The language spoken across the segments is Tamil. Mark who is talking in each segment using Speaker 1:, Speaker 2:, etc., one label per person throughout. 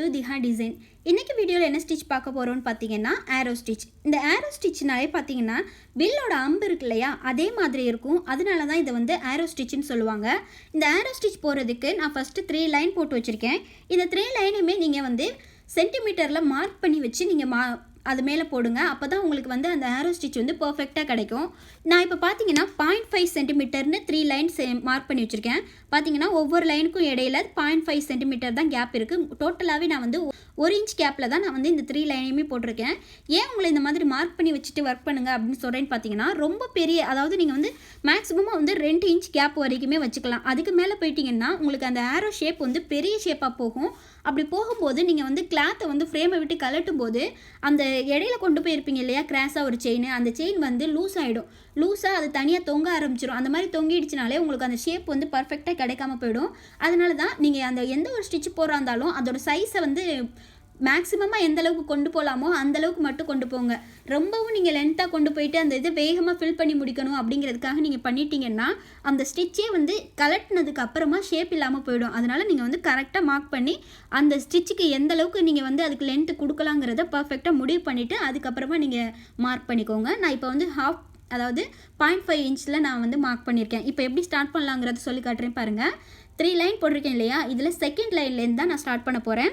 Speaker 1: To Digha design. இன்றைக்கி வீடியோவில் என்ன ஸ்டிச் பார்க்க போகிறோன்னு பார்த்தீங்கன்னா ஆரோ ஸ்டிச். இந்த ஆரோ ஸ்டிச்னாலே பார்த்தீங்கன்னா வில்லோட அம்பு இருக்கு இல்லையா, அதே மாதிரி இருக்கும். அதனால தான் இதை வந்து ஆரோ ஸ்டிச்சுன்னு சொல்லுவாங்க. இந்த ஆரோ ஸ்டிச் போகிறதுக்கு நான் ஃபஸ்ட்டு 3 லைன் போட்டு வச்சுருக்கேன். இந்த 3 லைனுமே நீங்கள் வந்து சென்டிமீட்டரில் மார்க் பண்ணி வச்சு நீங்கள் அது மேலே போடுங்க. அப்போ தான் உங்களுக்கு வந்து அந்த ஆரோ ஸ்டிச் வந்து பர்ஃபெக்டாக கிடைக்கும். நான் இப்போ பார்த்தீங்கன்னா 0.5 சென்டிமீட்டர்னு 3 லைன்ஸ் மார்க் பண்ணி வச்சுருக்கேன். பார்த்தீங்கன்னா ஒவ்வொரு லைனுக்கும் இடையில 0.5 சென்டிமீட்டர் தான் கேப் இருக்குது. டோட்டலாகவே நான் வந்து 1 இன்ச் கேப்பில் தான் நான் வந்து இந்த 3 லைனையுமே போட்டிருக்கேன். ஏன் உங்களை இந்த மாதிரி மார்க் பண்ணி வச்சுட்டு ஒர்க் பண்ணுங்கள் அப்படின்னு சொல்கிறேன்னு பார்த்தீங்கன்னா, ரொம்ப பெரிய, அதாவது நீங்கள் வந்து மேக்ஸிமமாக வந்து 2 இன்ச் கேப் வரைக்குமே வச்சுக்கலாம். அதுக்கு மேலே போயிட்டீங்கன்னா உங்களுக்கு அந்த ஆரோ ஷேப் வந்து பெரிய ஷேப்பாக போகும். அப்படி போகும்போது நீங்கள் வந்து கிளாத்தை வந்து ஃப்ரேமை விட்டு கலட்டும் போது அந்த இடையில கொண்டு போயிருப்பீங்க இல்லையா கிராஸாக ஒரு செயின், அந்த செயின் வந்து லூஸ் ஆகிடும். லூஸாக அது தனியாக தொங்க ஆரம்பிச்சிடும். அந்த மாதிரி தொங்கிடுச்சுனாலே உங்களுக்கு அந்த ஷேப் வந்து பர்ஃபெக்டாக கிடைக்காம போயிடும். அதனால தான் நீங்கள் அந்த எந்த ஒரு ஸ்டிச் போகிறா இருந்தாலும் அதோட சைஸை வந்து மேக்ஸிமமாக எந்த அளவுக்கு கொண்டு போகலாமோ அந்தளவுக்கு மட்டும் கொண்டு போங்க. ரொம்பவும் நீங்கள் லென்த்தாக கொண்டு போயிட்டு அந்த இது வேகமாக ஃபில் பண்ணி முடிக்கணும் அப்படிங்கிறதுக்காக நீங்கள் பண்ணிட்டீங்கன்னா அந்த ஸ்டிச்சே வந்து கலட்டினதுக்கு அப்புறமா ஷேப் இல்லாமல் போயிடும். அதனால் நீங்கள் வந்து கரெக்டாக மார்க் பண்ணி அந்த ஸ்டிச்சுக்கு எந்த அளவுக்கு நீங்கள் வந்து அதுக்கு லென்த்து கொடுக்கலாங்கிறத பர்ஃபெக்டாக முடிவு பண்ணிவிட்டு அதுக்கப்புறமா நீங்கள் மார்க் பண்ணிக்கோங்க. நான் இப்போ வந்து அதாவது 0.5 இன்ச்சில் நான் வந்து மார்க் பண்ணியிருக்கேன். இப்போ எப்படி ஸ்டார்ட் பண்ணலாங்கிறத சொல்லி காட்டுறேன் பாருங்கள். 3 லைன் போட்டிருக்கேன் இல்லையா, இதில் செகண்ட் லைன்லேருந்து தான் நான் ஸ்டார்ட் பண்ண போகிறேன்.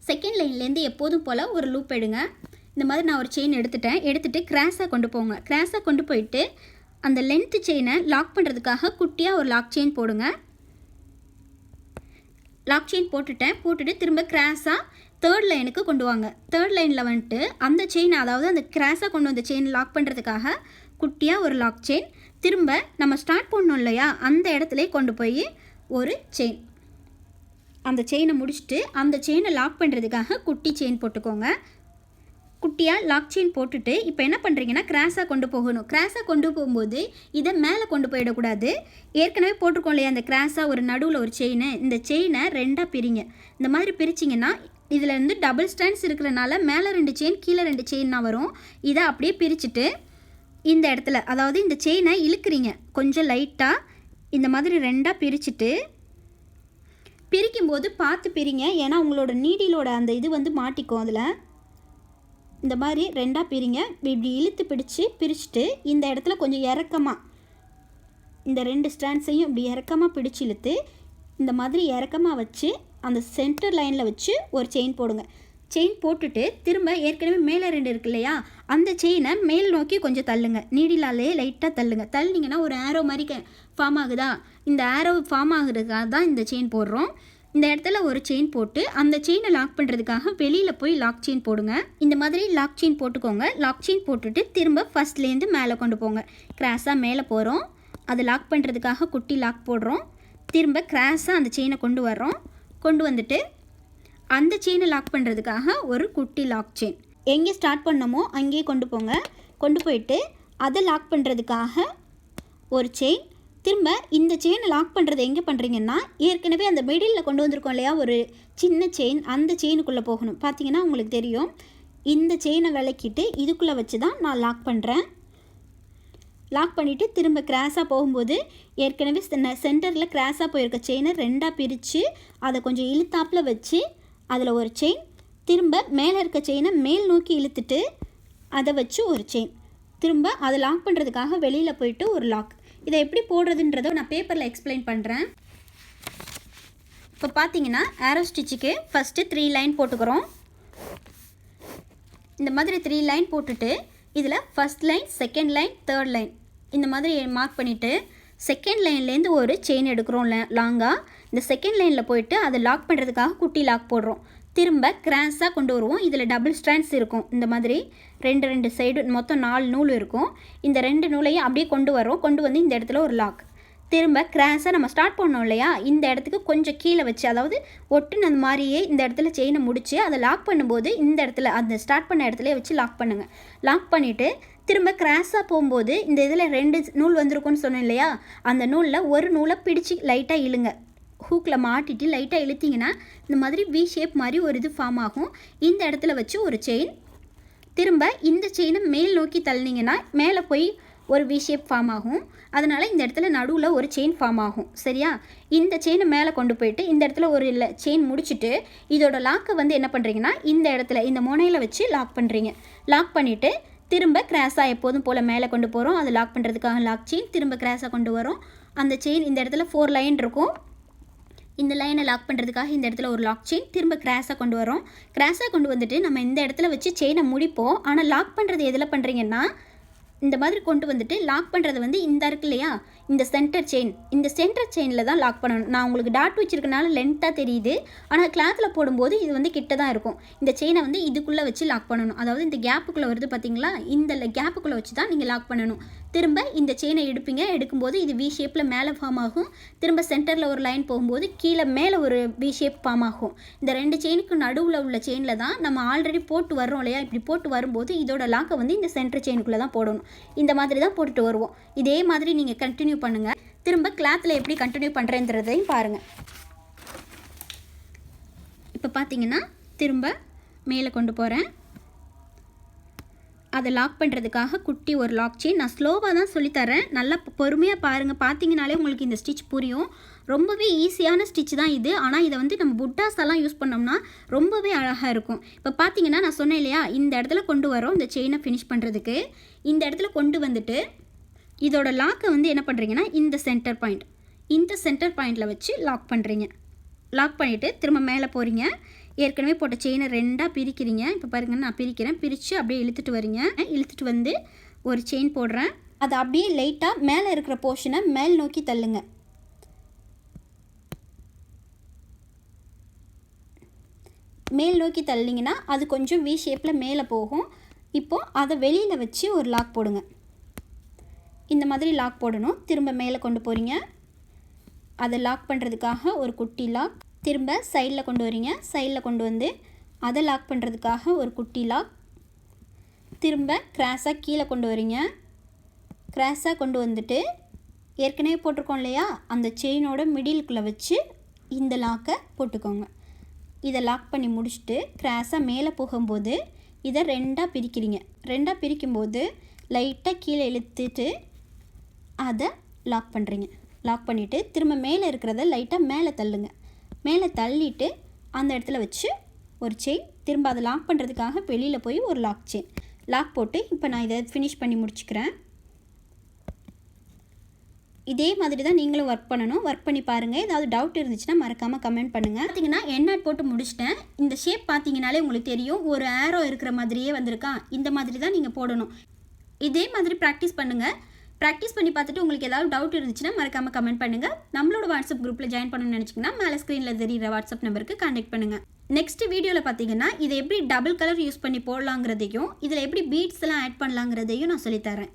Speaker 1: செகண்ட் லைன்லேருந்து எப்போதும் போல் ஒரு லூப் எடுங்க. இந்த மாதிரி நான் ஒரு செயின் எடுத்துகிட்டு கிராஸாக கொண்டு போங்க. கிராஸாக கொண்டு போயிட்டு அந்த லென்த்து செயினை லாக் பண்ணுறதுக்காக குட்டியாக ஒரு லாக் செயின் போடுங்க. லாக் செயின் போட்டுட்டு திரும்ப கிராஸாக 3rd லைனுக்கு கொண்டு வாங்க. 3rd லைனில் வந்துட்டு அந்த செயின், அதாவது அந்த கிராஸாக கொண்டு வந்த செயின் லாக் பண்ணுறதுக்காக குட்டியாக ஒரு லாக் செயின், திரும்ப நம்ம ஸ்டார்ட் பண்ணோம் இல்லையா அந்த இடத்துல கொண்டு போய் ஒரு செயின், அந்த செயினை முடிச்சுட்டு அந்த செயினை லாக் பண்ணுறதுக்காக குட்டி செயின் போட்டுக்கோங்க. குட்டியாக லாக் செயின் போட்டுட்டு இப்போ என்ன பண்ணுறீங்கன்னா கிராஸாக கொண்டு போகணும். கிராஸாக கொண்டு போகும்போது இதை மேலே கொண்டு போயிடக்கூடாது. ஏற்கனவே போட்டிருக்கோம் இல்லையா அந்த கிராஸாக ஒரு நடுவில் ஒரு செயின், இந்த செயினை 2ஆக பிரிங்க. இந்த மாதிரி பிரிச்சிங்கன்னா இதில் இருந்து டபுள் ஸ்டாண்ட்ஸ் இருக்கிறனால மேலே 2 செயின் கீழே 2 செயின்னா வரும். இதை அப்படியே பிரிச்சுட்டு இந்த இடத்துல, அதாவது இந்த செயினை இழுக்கிறீங்க கொஞ்சம் லைட்டாக, இந்த மாதிரி 2ஆக பிரிச்சுட்டு பிரிக்கும்போது பார்த்து பிரிங்க. ஏன்னா உங்களோட நீடிலோட அந்த இது வந்து மாட்டிக்கும். அதில் இந்த மாதிரி 2ஆக பிரிங்க. இப்படி இழுத்து பிரிச்சுட்டு இந்த இடத்துல கொஞ்சம் இறக்கமாக இந்த 2 ஸ்டாண்ட்ஸையும் இப்படி இறக்கமாக பிடிச்சி இழுத்து இந்த மாதிரி இறக்கமாக வச்சு அந்த சென்டர் லைனில் வச்சு ஒரு செயின் போடுங்க. செயின் போட்டுட்டு திரும்ப ஏற்கனவே மேலே 2 இருக்கு இல்லையா, அந்த செயினை மேல் நோக்கி கொஞ்சம் தள்ளுங்க. நீடிலாலே லைட்டாக தள்ளினீங்கன்னா ஒரு ஆரோ மாதிரி ஃபார்ம் ஆகுதா. இந்த ஆரோ ஃபார்ம் ஆகுறதுக்காக தான் இந்த செயின் போடுறோம். இந்த இடத்துல ஒரு செயின் போட்டு அந்த செயினை லாக் பண்ணுறதுக்காக வெளியில் போய் லாக் செயின் போடுங்க. இந்த மாதிரி லாக் செயின் போட்டுக்கோங்க. லாக் செயின் போட்டுட்டு திரும்ப ஃபஸ்ட்லேருந்து மேலே கொண்டு போங்க. கிராஸாக மேலே போகிறோம், அதை லாக் பண்ணுறதுக்காக குட்டி லாக் போடுறோம். திரும்ப கிராஸாக அந்த செயினை கொண்டு வந்துட்டு அந்த செயினை லாக் பண்ணுறதுக்காக ஒரு குட்டி லாக் செயின், எங்கே ஸ்டார்ட் பண்ணமோ அங்கேயே கொண்டு போயிட்டு அதை லாக் பண்ணுறதுக்காக ஒரு செயின். திரும்ப இந்த செயினை லாக் பண்ணுறது எங்கே பண்ணுறீங்கன்னா, ஏற்கனவே அந்த மிடில் கொண்டு வந்திருக்கோம் இல்லையா ஒரு சின்ன செயின், அந்த செயினுக்குள்ளே போகணும். பார்த்தீங்கன்னா உங்களுக்கு தெரியும். இந்த செயினை விளக்கிட்டு இதுக்குள்ளே வச்சு தான் நான் லாக் பண்ணுறேன். லாக் பண்ணிவிட்டு திரும்ப கிராஸாக போகும்போது ஏற்கனவே சென்டரில் கிராஸாக போயிருக்க செயினை 2ஆக பிரித்து அதை கொஞ்சம் இழுத்தாப்பில் வச்சு அதில் ஒரு செயின், திரும்ப மேலே இருக்க செயினை மேல் நோக்கி இழுத்துட்டு அதை வச்சு ஒரு செயின், திரும்ப அதை லாக் பண்ணுறதுக்காக வெளியில் போயிட்டு ஒரு லாக். இதை எப்படி போடுறதுன்றதை நான் பேப்பரில் எக்ஸ்பிளைன் பண்ணுறேன். இப்போ பார்த்தீங்கன்னா ஆரோ ஸ்டிச்சுக்கு ஃபஸ்ட்டு 3 லைன் போட்டுக்கிறோம். இந்த மாதிரி 3 லைன் போட்டுட்டு இதில் first line, second line, 3rd line இந்த மாதிரி மார்க் பண்ணிவிட்டு செகண்ட் லைன்லேருந்து ஒரு செயின் எடுக்கிறோம் லாங்காக. இந்த செகண்ட் லைனில் போயிட்டு அதை லாக் பண்ணுறதுக்காக குட்டி லாக் போடுறோம். திரும்ப கிராஸாக கொண்டு வருவோம். இதில் டபுள் ஸ்டாண்ட்ஸ் இருக்கும். இந்த மாதிரி 2 சைடு மொத்தம் 4 நூல் இருக்கும். இந்த 2 நூலையும் அப்படியே கொண்டு வந்து இந்த இடத்துல ஒரு லாக். திரும்ப கிராஸாக நம்ம ஸ்டார்ட் பண்ணோம் இல்லையா, இந்த இடத்துக்கு கொஞ்சம் கீழே வச்சு, அதாவது ஒட்டுன அந்த மாதிரியே இந்த இடத்துல செயினை முடித்து அதை லாக் பண்ணும்போது இந்த இடத்துல அந்த ஸ்டார்ட் பண்ண இடத்துல வச்சு லாக் பண்ணுங்கள். லாக் பண்ணிவிட்டு திரும்ப கிராஸாக போகும்போது இந்த இதில் 2 நூல் வந்திருக்குன்னு சொன்னேன் இல்லையா, அந்த நூலில் ஒரு நூலை பிடிச்சி லைட்டாக இழுங்க. ஹூக்கில் மாட்டிட்டு லைட்டாக இழுத்திங்கன்னா இந்த மாதிரி வி ஷேப் மாதிரி ஒரு இது ஃபார்ம் ஆகும். இந்த இடத்துல வச்சு ஒரு செயின், திரும்ப இந்த செயினை மேல் நோக்கி தள்ளினீங்கன்னா மேலே போய் ஒரு வி ஷேப் ஃபார்ம் ஆகும். அதனால் இந்த இடத்துல நடுவில் ஒரு செயின் ஃபார்ம் ஆகும். சரியா? இந்த செயினை மேலே கொண்டு போயிட்டு இந்த இடத்துல ஒரு செயின் முடிச்சுட்டு இதோட லாக்கை வந்து என்ன பண்ணுறீங்கன்னா இந்த இடத்துல இந்த முனையில் வச்சு லாக் பண்ணுறீங்க. லாக் பண்ணிவிட்டு திரும்ப கிராஸாக எப்போதும் போல் மேலே கொண்டு போகிறோம். அது லாக் பண்ணுறதுக்காக லாக் செயின், திரும்ப கிராஸாக கொண்டு வரோம். அந்த செயின் இந்த இடத்துல 4 லைன் இருக்கும். இந்த லைனை லாக் பண்ணுறதுக்காக இந்த இடத்துல ஒரு லாக் செயின், திரும்ப கிராஸாக கொண்டு வரோம். கிராஸாக கொண்டு வந்துட்டு நம்ம இந்த இடத்துல வச்சு செயினை முடிப்போம். ஆனால் லாக் பண்ணுறது எதில் பண்ணுறீங்கன்னா இந்த மாதிரி கொண்டு வந்துட்டு லாக் பண்ணுறது வந்து இந்த இருக்கு இல்லையா, இந்த சென்டர் செயினில் தான் லாக் பண்ணணும். நான் உங்களுக்கு டாட் வச்சுருக்கனால லென்த்தாக தெரியுது, ஆனால் கிளாத்தில் போடும்போது இது வந்து கிட்ட தான் இருக்கும். இந்த செயினை வந்து இதுக்குள்ளே வச்சு லாக் பண்ணணும். அதாவது இந்த கேப்புக்குள்ளே வருது பார்த்தீங்களா, இந்த கேப்புக்குள்ளே வச்சு தான் நீங்கள் லாக் பண்ணணும். திரும்ப இந்த செயினை எடுக்கும்போது இது வி ஷேப்பில் மேலே ஃபார்ம் ஆகும். திரும்ப சென்டரில் ஒரு லைன் போகும்போது கீழே மேலே ஒரு வி ஷேப் ஃபார்ம் ஆகும். இந்த 2 செயினுக்கு நடுவில் உள்ள செயினில் தான் நம்ம ஆல்ரெடி போட்டு வர்றோம் இல்லையா, இப்படி போட்டு வரும்போது இதோட லாக்கை வந்து இந்த சென்டர் செயினுக்குள்ளே தான் போடணும். இந்த மாதிரி தான் போட்டுட்டு வருவோம். இதே மாதிரி நீங்கள் கண்டினியூ பண்ணுங்கள். திரும்ப கிளாத்தில் எப்படி கண்டினியூ பண்ணுறேன்றதையும் பாருங்கள். இப்போ பார்த்தீங்கன்னா திரும்ப மேலே கொண்டு போகிறேன். அதை லாக் பண்ணுறதுக்காக குட்டி ஒரு லாக் செயின். நான் ஸ்லோவாக தான் சொல்லித்தரேன், நல்லா பொறுமையாக பாருங்கள். பார்த்தீங்கனாலே உங்களுக்கு இந்த ஸ்டிச் புரியும். ரொம்பவே ஈஸியான ஸ்டிச் தான் இது. ஆனால் இதை வந்து நம்ம புட்டாஸெல்லாம் யூஸ் பண்ணோம்னா ரொம்பவே அழகாக இருக்கும். இப்போ பார்த்தீங்கன்னா நான் சொன்னேன் இல்லையா, இந்த இடத்துல கொண்டு வரோம் இந்த செயினை ஃபினிஷ் பண்ணுறதுக்கு. இந்த இடத்துல கொண்டு வந்துட்டு இதோட லாக்கை வந்து என்ன பண்ணுறீங்கன்னா இந்த சென்டர் பாயிண்டில் வச்சு லாக் பண்ணுறீங்க. லாக் பண்ணிவிட்டு திரும்ப மேலே போகிறீங்க. ஏற்கனவே போட்ட செயினை 2ஆக பிரிக்கிறீங்க. இப்போ பாருங்கள், நான் பிரித்து அப்படியே இழுத்துட்டு வரீங்க. இழுத்துட்டு வந்து ஒரு செயின் போடுறேன். அதை அப்படியே லைட்டாக மேலே இருக்கிற போர்ஷனை மேல் நோக்கி தள்ளுங்க. மேல் நோக்கி தள்ளிங்கன்னா அது கொஞ்சம் வி ஷேப்பில் மேலே போகும். இப்போது அதை வெளியில் வச்சு ஒரு லாக் போடுங்க. இந்த மாதிரி லாக் போடணும். திரும்ப மேலே கொண்டு போகிறீங்க. அதை லாக் பண்ணுறதுக்காக ஒரு குட்டி லாக். திரும்ப சைடில் கொண்டு வரீங்க. சைடில் கொண்டு வந்து அதை லாக் பண்ணுறதுக்காக ஒரு குட்டி லாக். திரும்ப கிராஸாக கீழே கொண்டு வரீங்க. கிராஸாக கொண்டு வந்துட்டு ஏற்கனவே போட்டிருக்கோம் இல்லையா, அந்த செயினோட மிடிலுக்குள்ளே வச்சு இந்த லாக்கை போட்டுக்கோங்க. இதை லாக் பண்ணி முடிச்சுட்டு கிராஸாக மேலே போகும்போது இதை 2ஆக பிரிக்கிறீங்க. 2ஆக பிரிக்கும்போது லைட்டாக கீழே இழுத்துட்டு அதை லாக் பண்ணுறீங்க. லாக் பண்ணிவிட்டு திரும்ப மேலே இருக்கிறத லைட்டாக மேலே தள்ளுங்க. மேலே தள்ளிட்டு அந்த இடத்துல வச்சு ஒரு செயின். திரும்ப அதை லாக் பண்ணுறதுக்காக வெளியில் போய் ஒரு லாக் செயின் லாக் போட்டு இப்போ நான் இதை ஃபினிஷ் பண்ணி முடிச்சுக்கிறேன். இதே மாதிரி தான் நீங்களும் ஒர்க் பண்ணணும். ஒர்க் பண்ணி பாருங்கள். ஏதாவது டவுட் இருந்துச்சுன்னா மறக்காமல் கமெண்ட் பண்ணுங்கள். பார்த்தீங்கன்னா எண்ணாட் போட்டு முடிச்சிட்டேன். இந்த ஷேப் பார்த்தீங்கனாலே உங்களுக்கு தெரியும், ஒரு ஆரோ இருக்கிற மாதிரியே வந்திருக்கா. இந்த மாதிரி தான் நீங்கள் போடணும். இதே மாதிரி ப்ராக்டிஸ் பண்ணுங்கள். ப்ராக்டிஸ் பண்ணி பார்த்துட்டு உங்களுக்கு ஏதாவது டவுட் இருந்துச்சுன்னா மறக்காமல் கமெண்ட் பண்ணுங்கள். நம்மளோட வாட்ஸ்அப் குரூப்பில் ஜாயின் பண்ணணும்னு நினச்சிங்கன்னா மேலே ஸ்க்ரீனில் தெரிகிற வாட்ஸ்அப் நம்பருக்கு கான்டாக்ட் பண்ணுங்கள். நெக்ஸ்ட் வீடியோவில் பார்த்தீங்கன்னா இதை எப்படி டபுள் கலர் யூஸ் பண்ணி போடலாங்கிறதையும் இதில் எப்படி பீட்ஸ்லாம் ஆட் பண்ணலாங்கிறதையும் நான் சொல்லித்தரேன்.